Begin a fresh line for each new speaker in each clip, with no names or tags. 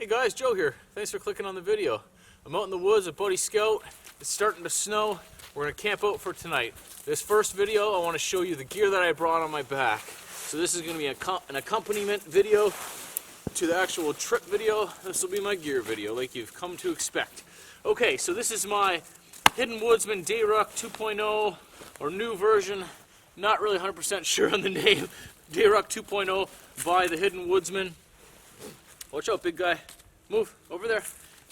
Hey guys, Joe here. Thanks for clicking on the video. I'm out in the woods with Buddy Scout. It's starting to snow. We're going to camp out for tonight. This first video, I want to show you the gear that I brought on my back. So this is going to be an accompaniment video to the actual trip video. This will be my gear video, like you've come to expect. Okay, so this is my Hidden Woodsman Dayruck 2.0, or new version. Not really 100% sure on the name. Dayruck 2.0 by the Hidden Woodsman. Watch out, big guy. Move over there.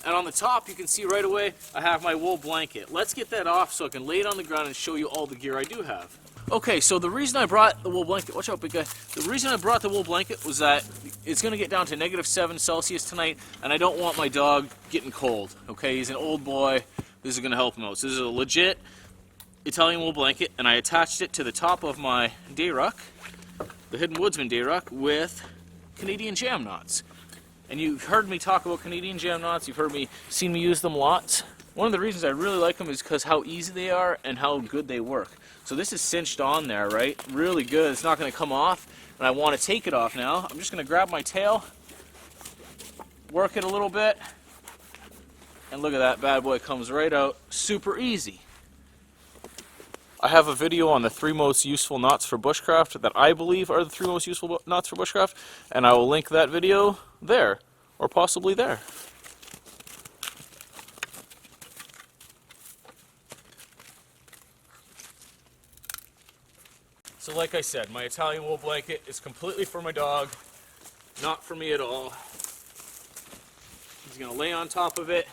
And on the top, you can see right away, I have my wool blanket. Let's get that off so I can lay it on the ground and show you all the gear I do have. Okay, so the reason I brought the wool blanket, watch out, big guy. The reason I brought the wool blanket was that it's going to get down to -7°C tonight, and I don't want my dog getting cold. Okay, he's an old boy. This is going to help him out. So this is a legit Italian wool blanket, and I attached it to the top of my Dayruck, the Hidden Woodsman Dayruck, with Canadian jam knots. And you've heard me talk about Canadian jam knots, you've seen me use them lots. One of the reasons I really like them is because how easy they are and how good they work. So this is cinched on there, right? Really good, it's not going to come off, and I want to take it off now. I'm just going to grab my tail, work it a little bit, and look at that bad boy, comes right out, super easy. I have a video on the 3 most useful knots for bushcraft that I believe are the 3 most useful knots for bushcraft, and I will link that video there, or possibly there. So like I said, my Italian wool blanket is completely for my dog, not for me at all. He's going to lay on top of it,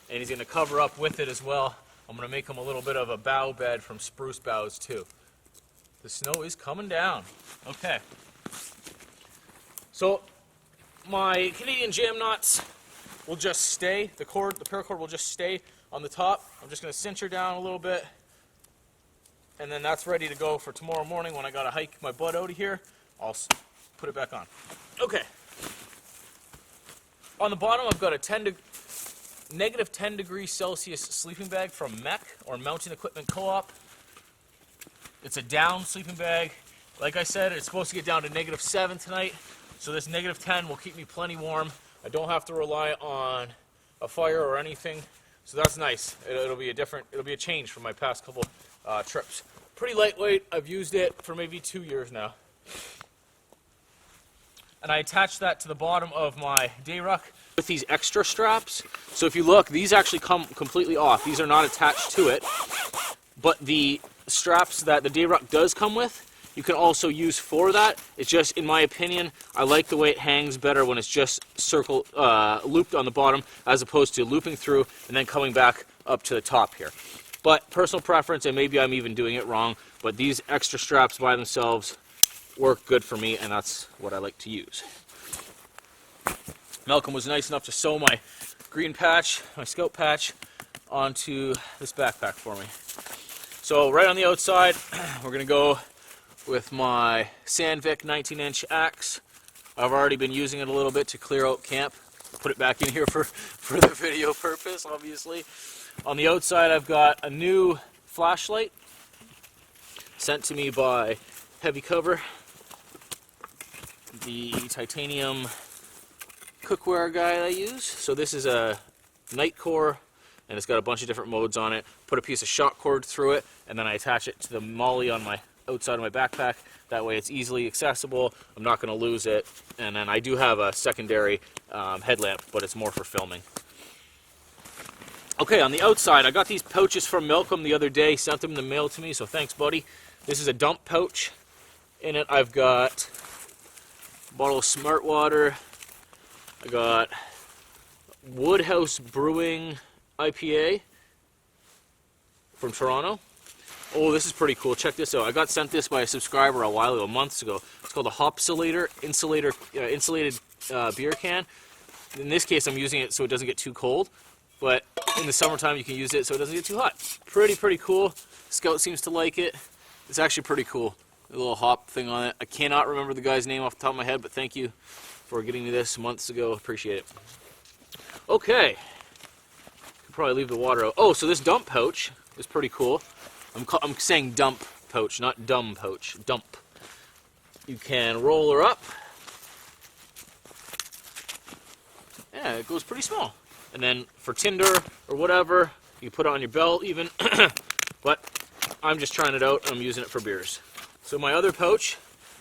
and he's going to cover up with it as well. I'm going to make him a little bit of a bough bed from spruce boughs too. The snow is coming down. Okay. So my Canadian jam knots will just stay. The paracord will just stay on the top. I'm just going to cinch her down a little bit. And then that's ready to go for tomorrow morning when I got to hike my butt out of here. I'll put it back on. Okay. On the bottom I've got a -10°C sleeping bag from MEC, or Mountain Equipment Co-op. It's a down sleeping bag. Like I said, it's supposed to get down to -7 tonight, so this -10 will keep me plenty warm. I don't have to rely on a fire or anything, so that's nice. It'll be a change from my past couple trips. Pretty lightweight. I've used it for maybe 2 years now. And I attached that to the bottom of my Dayruck with these extra straps. So if you look, these actually come completely off. These are not attached to it. But the straps that the Dayruck does come with, you can also use for that. It's just, in my opinion, I like the way it hangs better when it's just looped on the bottom, as opposed to looping through and then coming back up to the top here. But personal preference, and maybe I'm even doing it wrong, but these extra straps by themselves work good for me, and that's what I like to use. Malcolm was nice enough to sew my green patch, my scout patch, onto this backpack for me. So right on the outside, we're going to go with my Sandvik 19-inch axe. I've already been using it a little bit to clear out camp. Put it back in here for the video purpose, obviously. On the outside, I've got a new flashlight sent to me by Heavy Cover, the titanium cookware guy I use. So this is a night core, and it's got a bunch of different modes on it. Put a piece of shot cord through it, and then I attach it to the molly on my outside of my backpack. That way it's easily accessible. I'm not going to lose it. And then I do have a secondary headlamp, but it's more for filming. Okay, on the outside, I got these pouches from Malcolm the other day. Sent them in the mail to me, so thanks, buddy. This is a dump pouch. In it, I've got a bottle of Smart Water. I got Woodhouse Brewing IPA from Toronto. Oh, this is pretty cool. Check this out. I got sent this by a subscriber a while ago, months ago. It's called a Hopsulator insulated beer can. In this case, I'm using it so it doesn't get too cold. But in the summertime, you can use it so it doesn't get too hot. Pretty cool. Scout seems to like it. It's actually pretty cool. A little hop thing on it. I cannot remember the guy's name off the top of my head, but thank you for getting me this months ago. Appreciate it. Okay. Could probably leave the water out. Oh, so this dump pouch is pretty cool. I'm saying dump pouch, not dumb pouch. Dump. You can roll her up. Yeah, Yeah, it goes pretty small. And then for tinder or whatever, you put it on your belt even. But I'm just trying it out. I'm using it for beers. So my other pouch,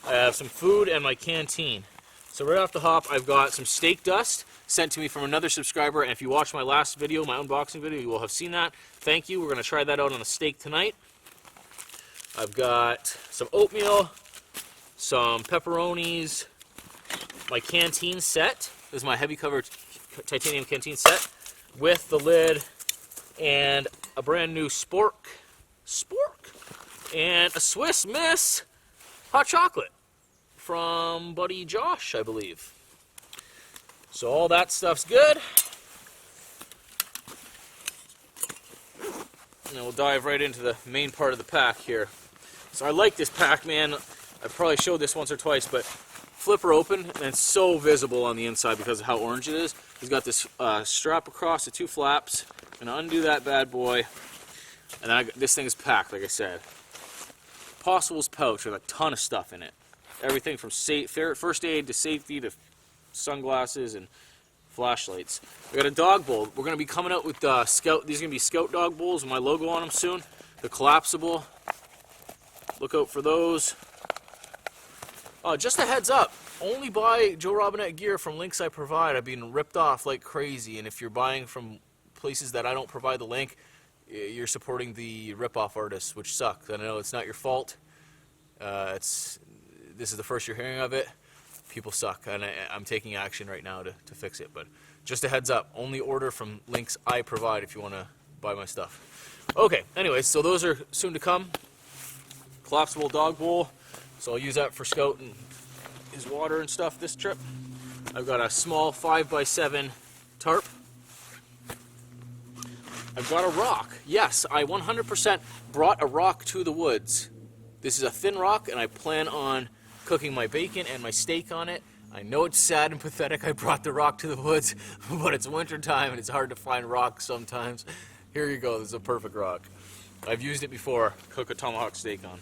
I have some food and my canteen. So right off the hop, I've got some steak dust sent to me from another subscriber. And if you watched my last video, my unboxing video, you will have seen that. Thank you. We're going to try that out on a steak tonight. I've got some oatmeal, some pepperonis, my canteen set. This is my heavy cover titanium canteen set with the lid and a brand new spork, and a Swiss Miss hot chocolate from Buddy Josh, I believe. So all that stuff's good. And then we'll dive right into the main part of the pack here. So I like this pack, man. I've probably showed this once or twice, but flip her open, and it's so visible on the inside because of how orange it is. He's got this strap across the two flaps. I'm going to undo that bad boy. And then this thing is packed, like I said. Possibles pouch with a ton of stuff in it. Everything from first aid to safety to sunglasses and flashlights. We got a dog bowl. We're going to be coming out with Scout. These are going to be Scout dog bowls with my logo on them soon. They're collapsible. Look out for those. Just a heads up. Only buy Joe Robinet gear from links I provide. I've been ripped off like crazy. And if you're buying from places that I don't provide the link, you're supporting the rip-off artists, which sucks. I know it's not your fault. This is the first you're hearing of it. People suck, and I'm taking action right now to fix it. But just a heads up, only order from links I provide if you want to buy my stuff. Okay, anyways, so those are soon to come. Collapsible dog bowl, so I'll use that for Scout and his water and stuff this trip. I've got a small 5x7 tarp. I've got a rock. Yes, I 100% brought a rock to the woods. This is a thin rock, and I plan on cooking my bacon and my steak on it. I know it's sad and pathetic I brought the rock to the woods, but it's winter time and it's hard to find rocks sometimes. Here you go, this is a perfect rock. I've used it before, cook a tomahawk steak on.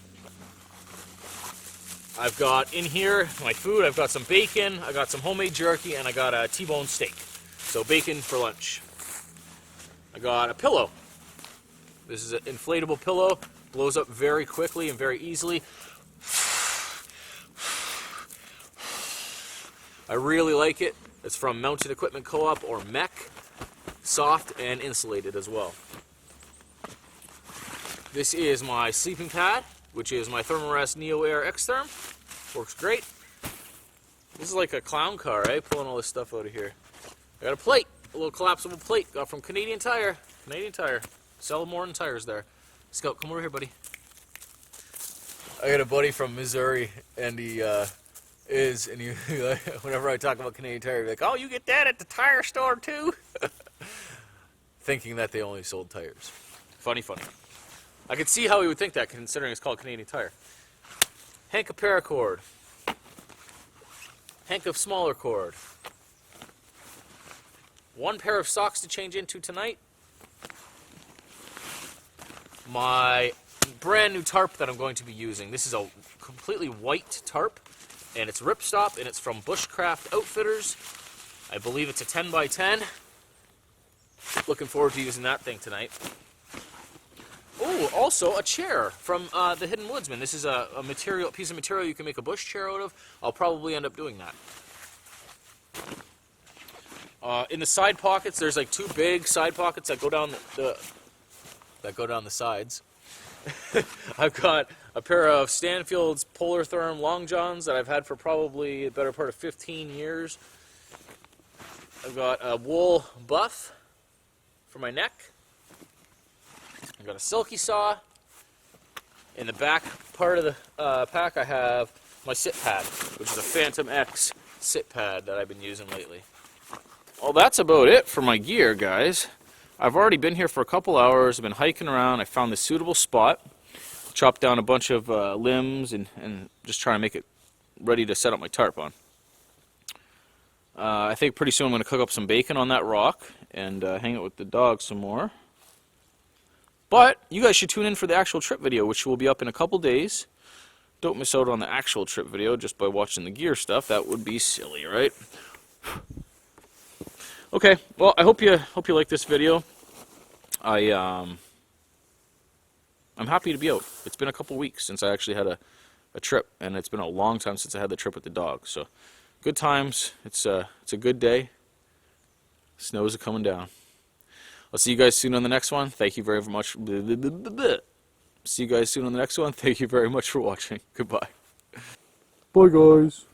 I've got in here my food. I've got some bacon, I got some homemade jerky, and I got a T-bone steak. So bacon for lunch. I got a pillow. This is an inflatable pillow. Blows up very quickly and very easily. I really like it. It's from Mountain Equipment Co-op or MEC. Soft and insulated as well. This is my sleeping pad, which is my Thermarest Neo Air X-Therm. Works great. This is like a clown car, right? Pulling all this stuff out of here. I got a plate, a little collapsible plate, got from Canadian Tire. Canadian Tire. Sell more than tires there. Scout, come over here, buddy. I got a buddy from Missouri, and he whenever I talk about Canadian Tire, he's like, oh, you get that at the tire store too? Thinking that they only sold tires. Funny, funny. I could see how he would think that, considering it's called Canadian Tire. Hank of paracord. Hank of smaller cord. One pair of socks to change into tonight. My brand new tarp that I'm going to be using. This is a completely white tarp, and it's ripstop, and it's from Bushcraft Outfitters. I believe it's a 10x10. Looking forward to using that thing tonight. Oh, also a chair from the Hidden Woodsman. This is a piece of material you can make a bush chair out of. I'll probably end up doing that. In the side pockets, there's like two big side pockets that go down the sides. I've got a pair of Stanfield's Polar Therm Long Johns that I've had for probably a better part of 15 years. I've got a wool buff for my neck. I've got a silky saw. In the back part of the pack, I have my sit pad, which is a Phantom X sit pad that I've been using lately. Well, that's about it for my gear, guys. I've already been here for a couple hours. I've been hiking around. I found this suitable spot. Chopped down a bunch of limbs and just trying to make it ready to set up my tarp on. I think pretty soon I'm going to cook up some bacon on that rock and hang it with the dog some more. But you guys should tune in for the actual trip video, which will be up in a couple days. Don't miss out on the actual trip video just by watching the gear stuff. That would be silly, right? Okay, well, I hope you like this video. I'm happy to be out. It's been a couple weeks since I actually had a trip, and it's been a long time since I had the trip with the dog. So, good times. It's a good day. Snows are coming down. I'll see you guys soon on the next one. Thank you very much. See you guys soon on the next one. Thank you very much for watching. Goodbye.
Bye, guys.